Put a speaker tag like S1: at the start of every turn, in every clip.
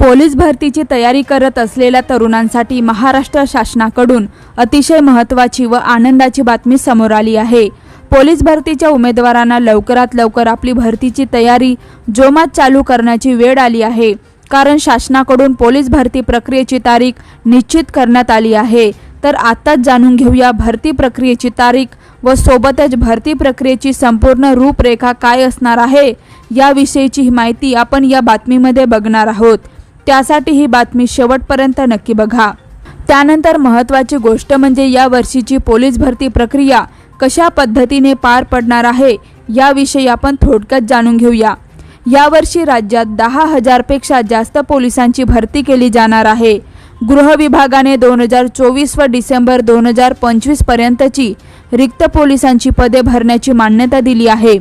S1: Police भरतीची तयारी करत असलेल्या तरुणांसाठी महाराष्ट्र शासनाकडून अतिशय महत्त्वाची व आनंदाची बातमी समोर आली आहे। पोलीस भरतीच्या उमेदवारांना लवकरात लवकर आपली भरतीची तयारी जोमात चालू करण्याची वेळ आली आहे। कारण शासनाकडून पोलीस भरती प्रक्रियेची तारीख निश्चित करण्यात आली आहे। तर आताच जाणून घेऊया भरती प्रक्रियेची तारीख व सोबतच भरती प्रक्रियेची संपूर्ण रूपरेखा काय असणार आहे याविषयीची माहिती आपण या बातमीमध्ये बघणार आहोत। त्यासाठी ही बातमी शेवटपर्यंत नक्की बघा। त्यानंतर महत्त्वाची गोष्ट म्हणजे या वर्षीची पोलीस भरती प्रक्रिया कशा पद्धतीने पार पडणार आहे याविषयी आपण थोडक्यात जाणून घेऊया। यावर्षी राज्यात 10,000 पेक्षा जास्त पोलिसांची भरती केली जाणार आहे। गृह विभागाने 2024 व डिसेंबर 2025 पर्यंतची रिक्त पोलिसांची पदे भरण्याची मान्यता दिली आहे।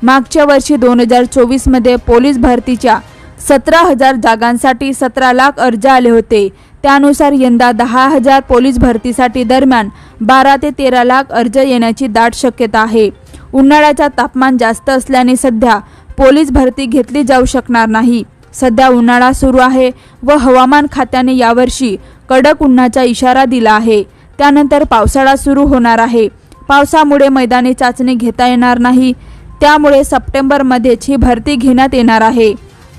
S1: मागच्या वर्षी 2024 मध्ये पोलीस भरतीच्या 17,000 जागांसाठी 17 लाख अर्ज आले होते। त्यानुसार यंदा 10,000 पोलीस भरतीसाठी दरम्यान 12 ते 13 लाख अर्ज येण्याची दाट शक्यता आहे। उन्हाळ्याचा तापमान जास्त असल्याने सध्या पोलीस भरती घेतली जाऊ शकणार नाही। सध्या उन्हाळा सुरू आहे व हवामान खात्याने यावर्षी कडक उन्हाचा इशारा दिला आहे। त्यानंतर पावसाळा सुरू होणार आहे। पावसामुळे मैदानी चाचणी घेता येणार नाही। त्यामुळे सप्टेंबरमध्येच ही भरती घेण्यात येणार आहे।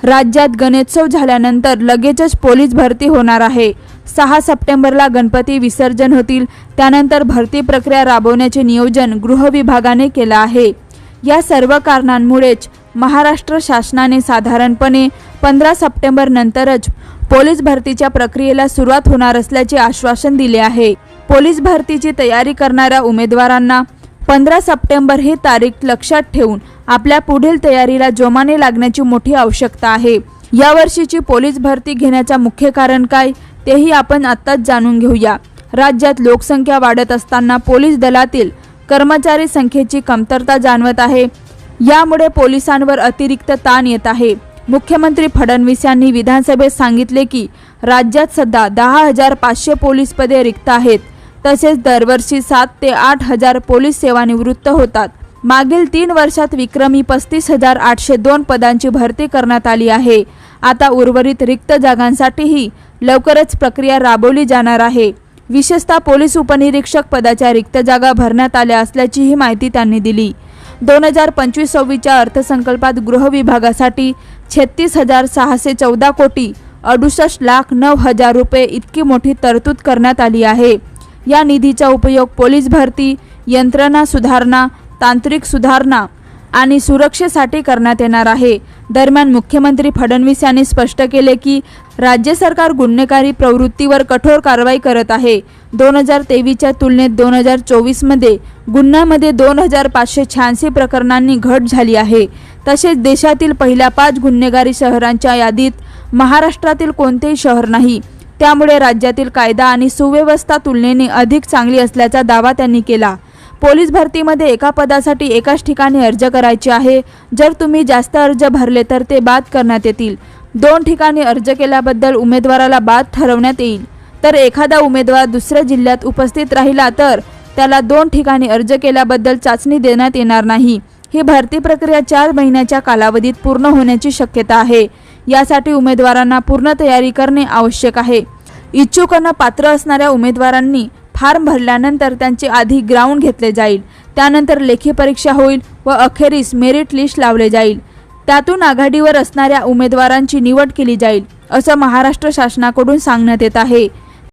S1: राज्यात गणेशोत्सव झाल्यानंतर लगेचच पोलीस भरती होणार आहे। 6 सप्टेंबरला गणपती विसर्जन होतील। त्यानंतर भरती प्रक्रिया राबवण्याचे नियोजन गृह विभागाने केले आहे। या सर्व कारणांमुळेच महाराष्ट्र शासनाने साधारणपणे 15 सप्टेंबर नंतरच पोलीस भरतीच्या प्रक्रियेला सुरुवात होणार असल्याचे आश्वासन दिले आहे। पोलीस भरतीची तयारी करणाऱ्या उमेदवारांना 15 सप्टेंबर ही तारीख लक्षात ठेवून आपल्या पुढील तयारीला जोमाने लागण्याची मोठी आवश्यकता आहे। यावर्षीची पोलीस भरती घेण्याचे मुख्य कारण काय तेही आपण आत्ताच जाणून घेऊया। राज्यात लोकसंख्या वाढत असताना पोलीस दलातील कर्मचारी संख्येची कमतरता जाणवत आहे। यामुळे पोलिसांवर अतिरिक्त ताण येत आहे। मुख्यमंत्री फडणवीस यांनी विधानसभेत सांगितले की राज्यात सध्या 10,500 पोलीस पदे रिक्त आहेत। तसेच दरवर्षी 7 ते 8,000 पोलीस सेवानिवृत्त होतात। मागील 3 वर्षात विक्रमी 35,802 पदांची भरती करण्यात आली आहे। आता उर्वरित रिक्त जागांसाठीही लवकरच प्रक्रिया राबवली जाणार आहे। विशेषतः पोलीस उपनिरीक्षक पदाच्या रिक्त जागा भरण्यात आल्या असल्याचीही माहिती त्यांनी दिली। 2025-26च्या अर्थसंकल्पात गृह विभागासाठी 36,614 कोटी 68,09,000 रुपये इतकी मोठी तरतूद करण्यात आली आहे। या निधीचा उपयोग पोलीस भरती, यंत्रणा सुधारणा, तांत्रिक सुधारणा आणि सुरक्षेसाठी करण्यात येणार आहे। दरम्यान मुख्यमंत्री फडणवीस यांनी स्पष्ट केले की राज्य सरकार गुन्हेगारी प्रवृत्तीवर कठोर कारवाई करत आहे। 2023च्या तुलनेत 2024 मध्ये गुन्ह्यामध्ये 2,586 प्रकरणांनी घट झाली आहे। तसेच देशातील पहिल्या 5 गुन्हेगारी शहरांच्या यादीत महाराष्ट्रातील कोणतेही शहर नाही। त्यामुळे राज्यातील कायदा आणि सुव्यवस्था तुलनेने अधिक चांगली असल्याचा दावा त्यांनी केला। पोलीस भरतीमध्ये एका पदासाठी एकाच ठिकाणी अर्ज करायचे आहे। जर तुम्ही जास्त अर्ज भरले तर ते बाद करण्यात येतील। 2 ठिकाणी अर्ज केल्याबद्दल उमेदवाराला बाद ठरवण्यात येईल। तर एखादा उमेदवार दुसऱ्या जिल्ह्यात उपस्थित राहिला तर त्याला 2 ठिकाणी अर्ज केल्याबद्दल चाचणी देण्यात येणार नाही। ही भरती प्रक्रिया 4 महिन्याच्या कालावधीत पूर्ण होण्याची शक्यता आहे। यासाठी उमेदवारांना पूर्ण तयारी करणे आवश्यक आहे। इच्छुक आणि पात्र असणाऱ्या उमेदवारांनी फॉर्म भरल्यानंतर त्यांचे आधी ग्राउंड घेतले जाईल। त्यानंतर लेखी परीक्षा होईल व अखेरीस मेरिट लिस्ट लावले जाईल। त्यातून आघाडीवर असणाऱ्या उमेदवारांची निवड केली जाईल असं महाराष्ट्र शासनाकडून सांगण्यात येत आहे।